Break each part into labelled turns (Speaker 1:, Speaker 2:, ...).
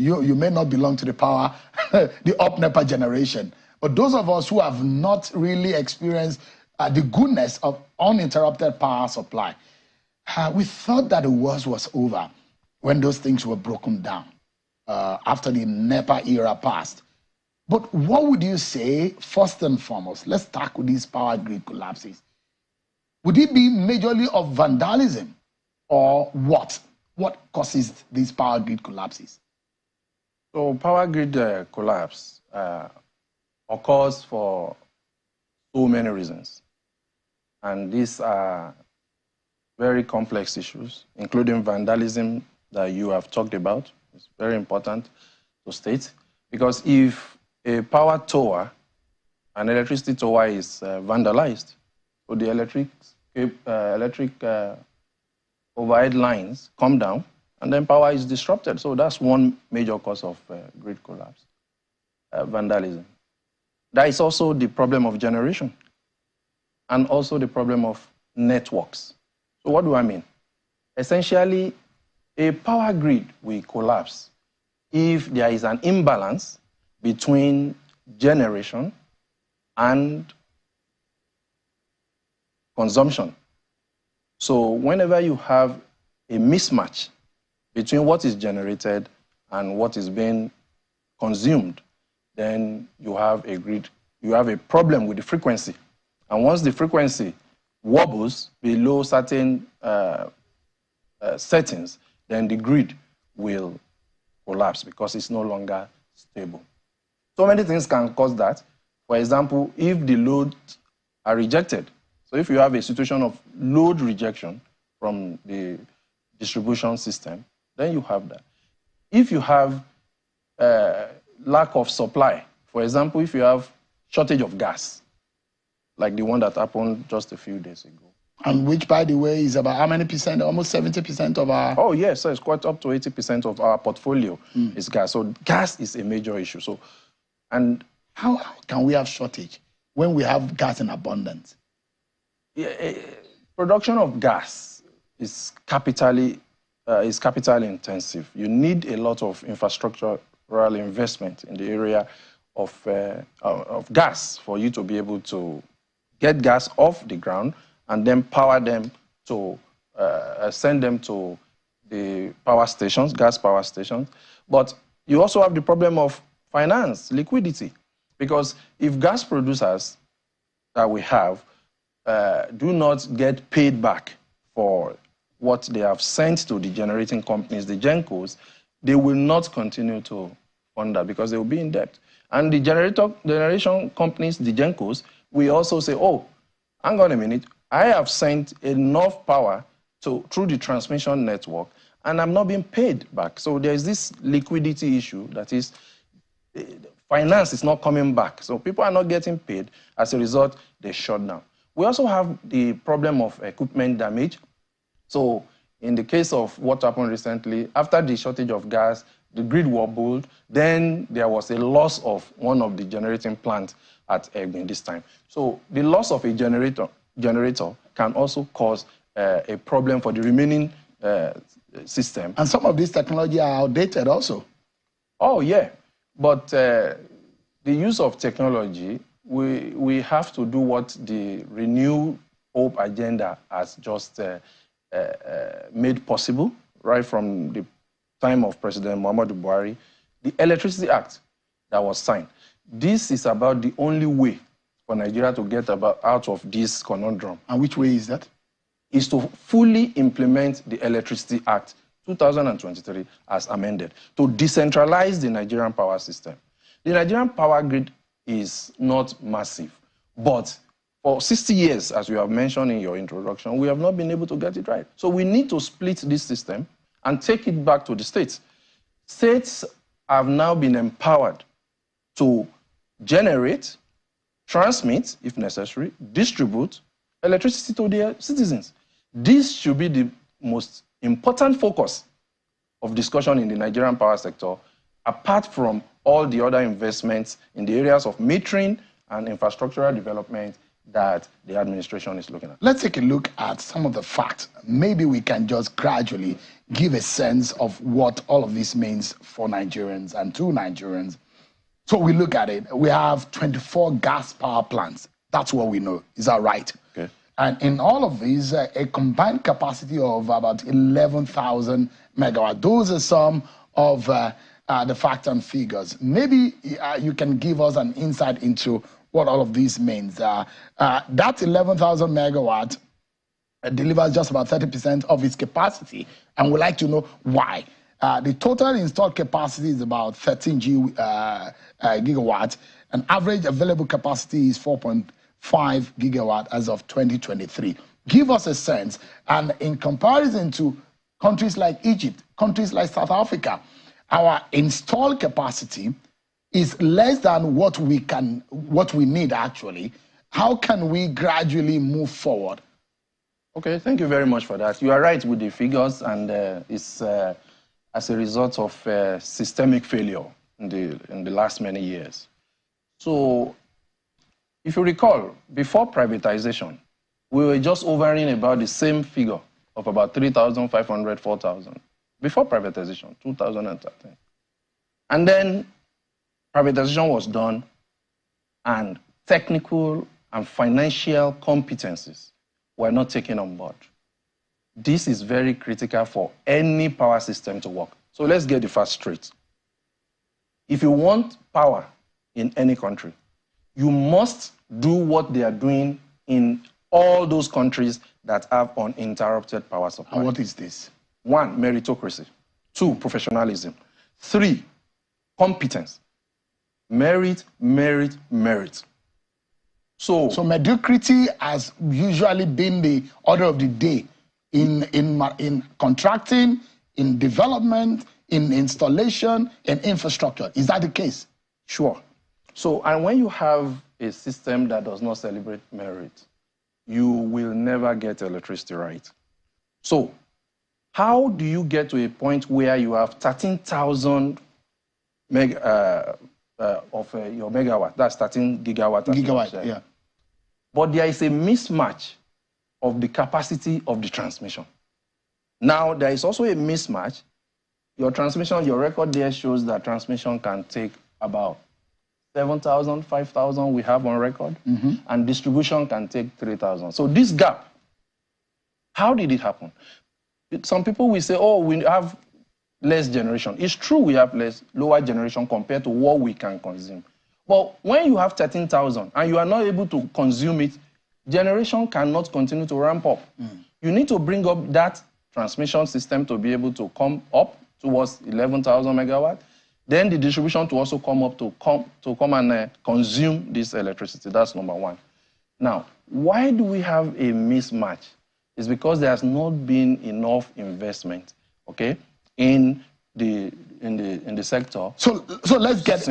Speaker 1: you may not belong to the power, the up-NEPA generation. But those of us who have not really experienced the goodness of uninterrupted power supply, we thought that the worst was over when those things were broken down after the NEPA era passed. But what would you say, first and foremost, let's tackle these power grid collapses. Would it be majorly of vandalism or what? What causes these power grid collapses?
Speaker 2: So power grid collapse occurs for so many reasons. And these are very complex issues, including vandalism that you have talked about. It's very important to state, because if a power tower, an electricity tower is vandalized, so the electric overhead lines come down, and then power is disrupted. So that's one major cause of grid collapse, vandalism. There is also the problem of generation, and also the problem of networks. So what do I mean? Essentially, a power grid will collapse if there is an imbalance between generation and consumption. So whenever you have a mismatch between what is generated and what is being consumed, then you have a grid, you have a problem with the frequency. And once the frequency wobbles below certain settings, then the grid will collapse because it's no longer stable. So many things can cause that. For example, if the loads are rejected. So if you have a situation of load rejection from the distribution system, then you have that. If you have lack of supply, for example, if you have shortage of gas, like the one that happened just a few days ago.
Speaker 1: And which, by the way, is about how many percent? Almost 70% of our...
Speaker 2: Oh, yes, so it's quite up to 80% of our portfolio is gas. So gas is a major issue. So, and
Speaker 1: how can we have shortage when we have gas in abundance?
Speaker 2: Yeah, production of gas is capital intensive. You need a lot of infrastructural investment in the area of gas for you to be able to get gas off the ground and then power them to send them to the power stations, gas power stations. But you also have the problem of finance, liquidity, because if gas producers that we have do not get paid back for what they have sent to the generating companies, the GenCos, they will not continue to fund that because they will be in debt. And the generation companies, the GenCos, will also say, oh, hang on a minute, I have sent enough power through the transmission network and I'm not being paid back. So there's this liquidity issue, that is, finance is not coming back. So people are not getting paid. As a result, they shut down. We also have the problem of equipment damage. So in the case of what happened recently, after the shortage of gas, the grid wobbled, then there was a loss of one of the generating plants at Egbin this time. So the loss of a generator can also cause a problem for the remaining system.
Speaker 1: And some of these technology are outdated also.
Speaker 2: Oh, yeah. But the use of technology, we have to do what the Renew Hope agenda has just made possible, right from the time of President Muhammadu Buhari, the Electricity Act that was signed. This is about the only way for Nigeria to get out of this conundrum.
Speaker 1: And which way is that?
Speaker 2: Is to fully implement the Electricity Act 2023 as amended, to decentralize the Nigerian power system. The Nigerian power grid is not massive, but for 60 years, as you have mentioned in your introduction, we have not been able to get it right. So we need to split this system and take it back to the states. States have now been empowered to generate, transmit, if necessary, distribute electricity to their citizens. This should be the most important focus of discussion in the Nigerian power sector, apart from all the other investments in the areas of metering and infrastructural development that the administration is looking at.
Speaker 1: Let's take a look at some of the facts. Maybe we can just gradually give a sense of what all of this means for Nigerians and to Nigerians. So we look at it. We have 24 gas power plants. That's what we know. Is that right?
Speaker 2: Okay.
Speaker 1: And in all of these, a combined capacity of about 11,000 megawatts. Those are some of the facts and figures. Maybe you can give us an insight into what all of this means. That 11,000 megawatts delivers just about 30% of its capacity, and we'd like to know why. The total installed capacity is about 13 gigawatts, and average available capacity is 4.5 gigawatt as of 2023. Give us a sense, and in comparison to countries like Egypt, countries like South Africa, our installed capacity is less than what we need actually. How can we gradually move forward?
Speaker 2: Okay, thank you very much for that. You are right with the figures, and it's as a result of systemic failure in the last many years. So, if you recall, before privatization, we were just hovering about the same figure of about 3,500, 4,000. Before privatization, 2013. And then privatization was done, and technical and financial competencies were not taken on board. This is very critical for any power system to work. So let's get the facts straight. If you want power in any country, you must do what they are doing in all those countries that have uninterrupted power supply.
Speaker 1: And what is this?
Speaker 2: 1, meritocracy. 2, professionalism. 3, competence. Merit, merit, merit. So
Speaker 1: mediocrity has usually been the order of the day in contracting, in development, in installation, in infrastructure. Is that the case?
Speaker 2: Sure. So, and when you have a system that does not celebrate merit, you will never get electricity right. So, how do you get to a point where you have 13,000 your megawatt? That's 13 gigawatt.
Speaker 1: Gigawatt, yeah.
Speaker 2: But there is a mismatch of the capacity of the transmission. Now, there is also a mismatch. Your transmission, your record there shows that transmission can take about 7,000, 5,000 we have on record, and distribution can take 3,000. So this gap, how did it happen? Some people will say, oh, we have less generation. It's true we have lower generation compared to what we can consume. But when you have 13,000 and you are not able to consume it, generation cannot continue to ramp up. You need to bring up that transmission system to be able to come up towards 11,000 megawatt. Then the distribution to also come up to come and consume this electricity. That's number 1. Now, why do we have a mismatch? It's because there has not been enough investment, okay, in the sector.
Speaker 1: So let's get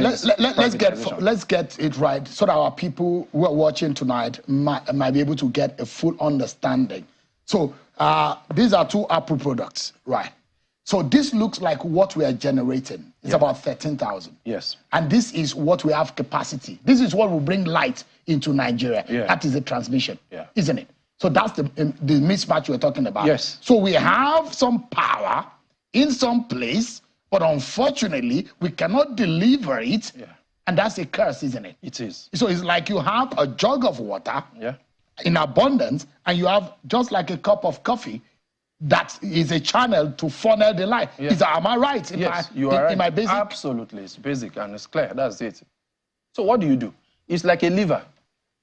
Speaker 1: it right so that our people who are watching tonight might be able to get a full understanding. So these are 2 Apple products, right? So this looks like what we are generating. It's about 13,000.
Speaker 2: Yes.
Speaker 1: And this is what we have capacity. This is what will bring light into Nigeria. That is the transmission, isn't it? So that's the mismatch we're talking about.
Speaker 2: Yes.
Speaker 1: So we have some power in some place, but unfortunately, we cannot deliver it. And that's a curse, isn't it?
Speaker 2: It is.
Speaker 1: So it's like you have a jug of water in abundance, and you have just like a cup of coffee that is a channel to funnel the light. Am I right?
Speaker 2: Yes, you are right.
Speaker 1: In my basic?
Speaker 2: Absolutely. It's basic and it's clear. That's it. So what do? It's like a lever,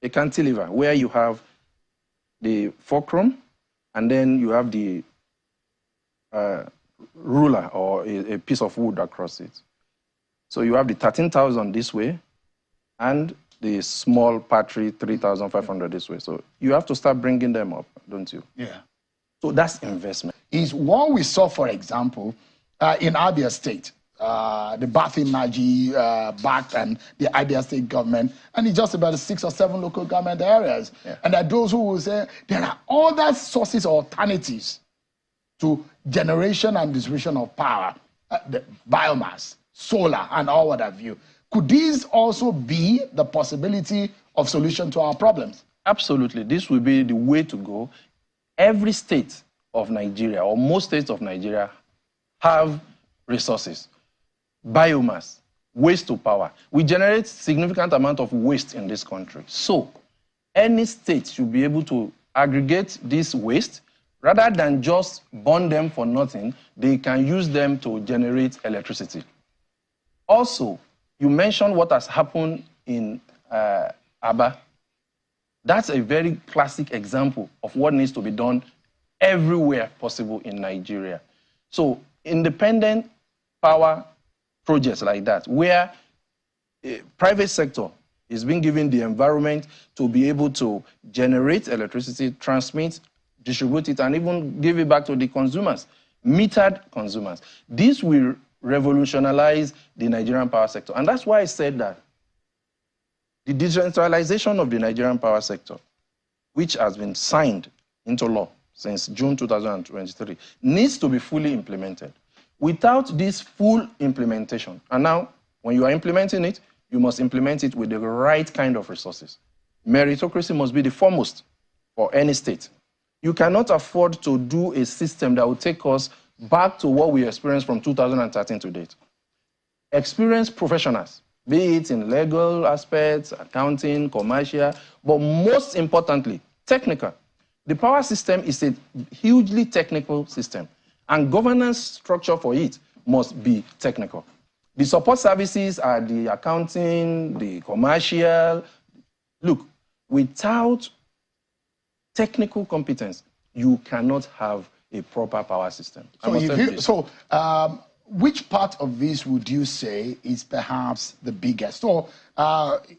Speaker 2: a cantilever, where you have the fulcrum, and then you have the ruler or a piece of wood across it. So you have the 13,000 this way, and the small battery 3,500 this way. So you have to start bringing them up, don't you?
Speaker 1: Yeah.
Speaker 2: So that's investment.
Speaker 1: Is what we saw, for example, in Abia State, the Bathi Naji backed and the Abia State government, and it's just about 6 or 7 local government areas. And there are those who will say there are other sources or alternatives to generation and distribution of power, the biomass, solar, and all what have you. Could these also be the possibility of solution to our problems?
Speaker 2: Absolutely. This will be the way to go. Every state of Nigeria, or most states of Nigeria, have resources, biomass, waste to power. We generate significant amount of waste in this country. So any state should be able to aggregate this waste rather than just burn them for nothing. They can use them to generate electricity. Also, you mentioned what has happened in Aba. That's a very classic example of what needs to be done everywhere possible in Nigeria. So independent power projects like that, where a private sector is being given the environment to be able to generate electricity, transmit, distribute it, and even give it back to the consumers, metered consumers. This will revolutionize the Nigerian power sector. And that's why I said that the decentralization of the Nigerian power sector, which has been signed into law since June 2023, needs to be fully implemented. Without this full implementation, and now when you are implementing it, you must implement it with the right kind of resources. Meritocracy must be the foremost for any state. You cannot afford to do a system that will take us back to what we experienced from 2013 to date. Experienced professionals, be it in legal aspects, accounting, commercial, but most importantly, technical. The power system is a hugely technical system, and governance structure for it must be technical. The support services are the accounting, the commercial. Look, without technical competence, you cannot have a proper power system.
Speaker 1: Which part of this would you say is perhaps the biggest? Or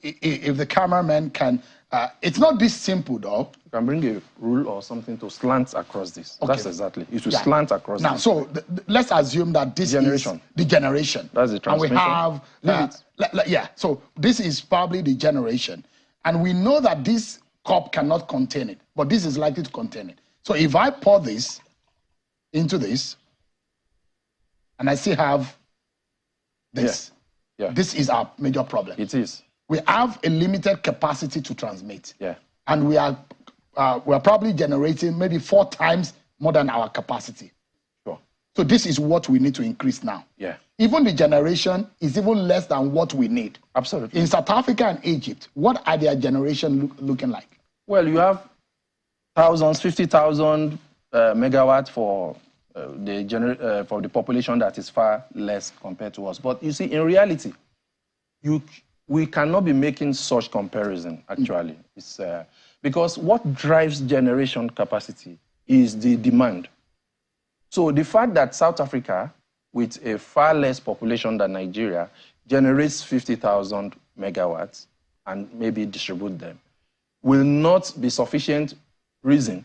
Speaker 1: if the cameraman can, it's not this simple though.
Speaker 2: You can bring a rule or something to slant across this. Okay. That's exactly. It will slant across
Speaker 1: now,
Speaker 2: this.
Speaker 1: So let's assume that this is the generation.
Speaker 2: That's the transmission.
Speaker 1: And we have, so this is probably the generation. And we know that this cup cannot contain it, but this is likely to contain it. So if I pour this into this, and I still have this.
Speaker 2: Yeah.
Speaker 1: This is our major problem.
Speaker 2: It is.
Speaker 1: We have a limited capacity to transmit.
Speaker 2: Yeah.
Speaker 1: And we are probably generating maybe 4 times more than our capacity.
Speaker 2: Sure.
Speaker 1: So this is what we need to increase now.
Speaker 2: Yeah.
Speaker 1: Even the generation is even less than what we need.
Speaker 2: Absolutely.
Speaker 1: In South Africa and Egypt, what are their generation looking like?
Speaker 2: Well, you have thousands, 50,000 megawatts for the population that is far less compared to us. But you see, in reality, we cannot be making such comparison, actually. It's, because what drives generation capacity is the demand. So the fact that South Africa, with a far less population than Nigeria, generates 50,000 megawatts and maybe distribute them, will not be sufficient reason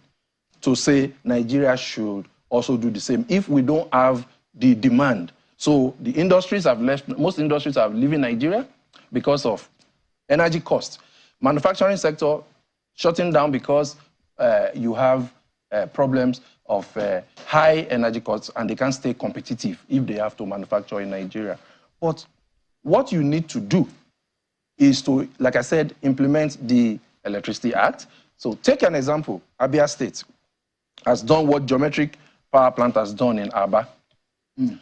Speaker 2: to say Nigeria should also do the same if we don't have the demand. So the industries have left, most industries have leaving Nigeria because of energy cost. Manufacturing sector shutting down because you have problems of high energy costs, and they can't stay competitive if they have to manufacture in Nigeria. But what you need to do is to, like I said, implement the Electricity Act. So take an example, Abia State has done what Geometric Power Plant has done in Aba.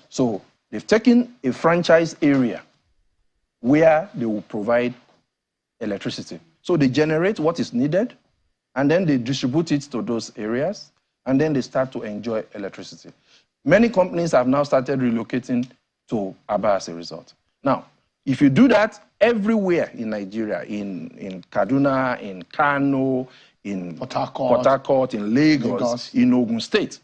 Speaker 2: So they've taken a franchise area where they will provide electricity. So they generate what is needed, and then they distribute it to those areas, and then they start to enjoy electricity. Many companies have now started relocating to Aba as a result. Now, if you do that everywhere in Nigeria, in Kaduna, in Kano, in Port Harcourt, in Lagos, in Ogun State,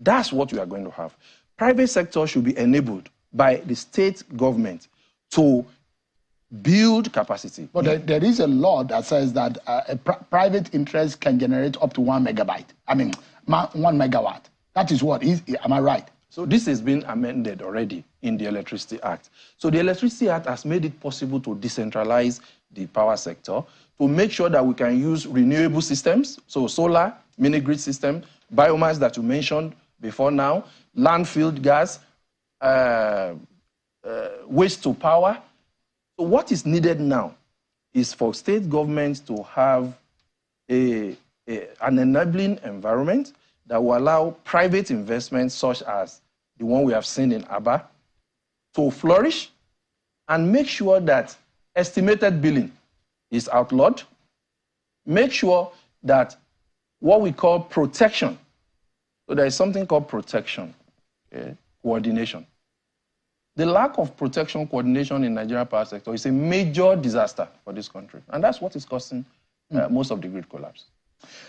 Speaker 2: that's what we are going to have. Private sector should be enabled by the state government to build capacity.
Speaker 1: But there is a law that says that a private interest can generate up to 1 megabyte. I mean, 1 megawatt. That is what is, am I right?
Speaker 2: So this has been amended already in the Electricity Act. So the Electricity Act has made it possible to decentralize the power sector, to make sure that we can use renewable systems, so solar, mini-grid system, biomass that you mentioned before now, landfill gas, waste to power. So what is needed now is for state governments to have an enabling environment that will allow private investments such as the one we have seen in Aba to flourish, and make sure that estimated billing is outlawed. Make sure that what we call protection, so there is something called protection, coordination. The lack of protection coordination in Nigerian power sector is a major disaster for this country. And that's what is causing most of the grid collapse.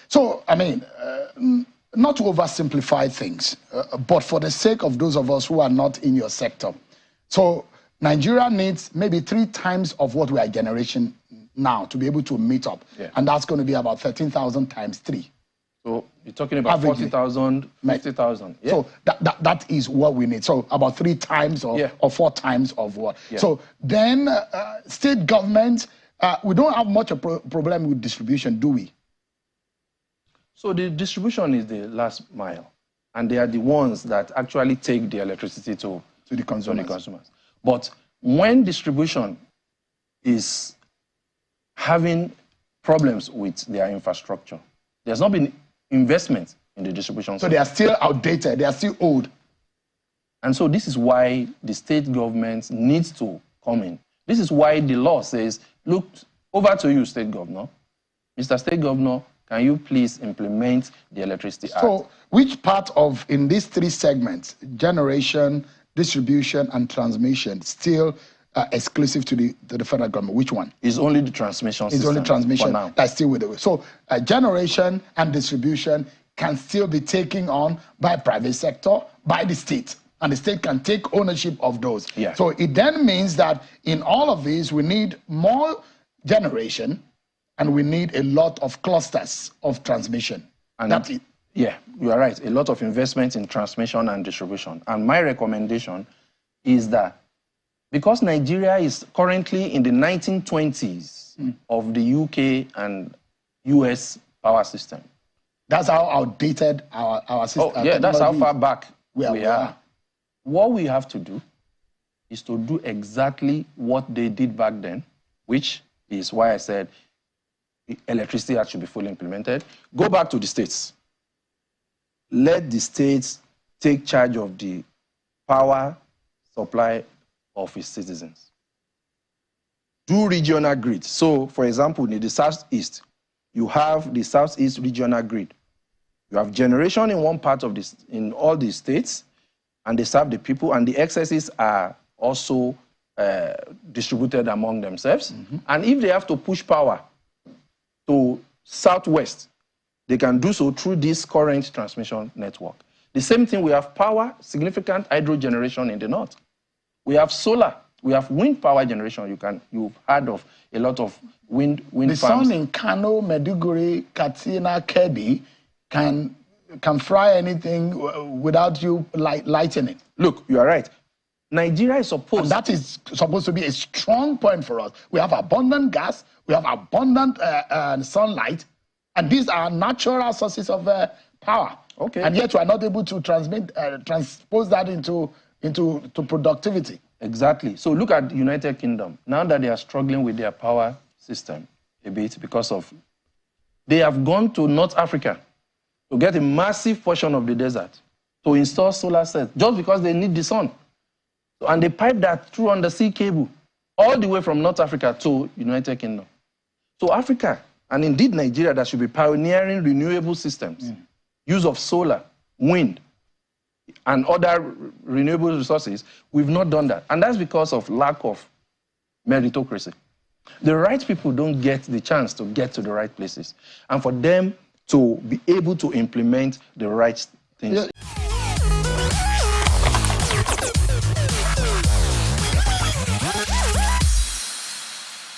Speaker 1: So, I mean, not to oversimplify things, but for the sake of those of us who are not in your sector. So, Nigeria needs maybe 3 times of what we are generating now to be able to meet up. Yeah. And that's going to be about 13,000 times 3.
Speaker 2: So you're talking about 40,000, 50,000. Yeah.
Speaker 1: So that is what we need. So about 3 times or 4 times of what. Yeah. So then state government, we don't have much a problem with distribution, do we?
Speaker 2: So the distribution is the last mile. And they are the ones that actually take the electricity to the consumers. But when distribution is having problems with their infrastructure, there's not been investment in the distribution.
Speaker 1: So they are still outdated, they are still old.
Speaker 2: And so this is why the state government needs to come in. This is why the law says, look, over to you, State Governor. Mr. State Governor, can you please implement the Electricity Act?
Speaker 1: So which part of, in these 3 segments, generation, distribution, and transmission, still exclusive to the federal government? Which one?
Speaker 2: It's only the transmission system.
Speaker 1: It's only transmission
Speaker 2: for now.
Speaker 1: That's still with it. So generation and distribution can still be taken on by private sector, by the state. And the state can take ownership of those.
Speaker 2: Yeah.
Speaker 1: So it then means that in all of these, we need more generation and we need a lot of clusters of transmission.
Speaker 2: And that's it. Yeah, you are right. A lot of investment in transmission and distribution. And my recommendation is that because Nigeria is currently in the 1920s of the UK and US power system.
Speaker 1: That's how outdated our system is.
Speaker 2: Oh, yeah, that's how far back we are. What we have to do is to do exactly what they did back then, which is why I said the Electricity Act should be fully implemented. Go back to the states. Let the states take charge of the power supply of its citizens. Do regional grid. So, for example, in the Southeast, you have the Southeast regional grid. You have generation in one part of this, in all the states, and they serve the people, and the excesses are also distributed among themselves. And if they have to push power to Southwest, they can do so through this current transmission network. The same thing, we have power, significant hydro generation in the north. We have solar, we have wind power generation. You've heard of a lot of wind farms.
Speaker 1: The sun in Kano, Maiduguri, Katsina, Kebbi can fry anything without you lighting it.
Speaker 2: Look, you are right. Nigeria is supposed...
Speaker 1: And that is supposed to be a strong point for us. We have abundant gas, we have abundant sunlight, and these are natural sources of power.
Speaker 2: Okay.
Speaker 1: And yet we are not able to transpose that into productivity.
Speaker 2: Exactly. So look at the United Kingdom. Now that they are struggling with their power system a bit because of... They have gone to North Africa to get a massive portion of the desert to install solar cells just because they need the sun. And they pipe that through undersea cable all the way from North Africa to United Kingdom. So Africa, and indeed Nigeria, that should be pioneering renewable systems, use of solar, wind, and other renewable resources, we've not done that. And that's because of lack of meritocracy. The right people don't get the chance to get to the right places. And for them to be able to implement the right things. Yeah.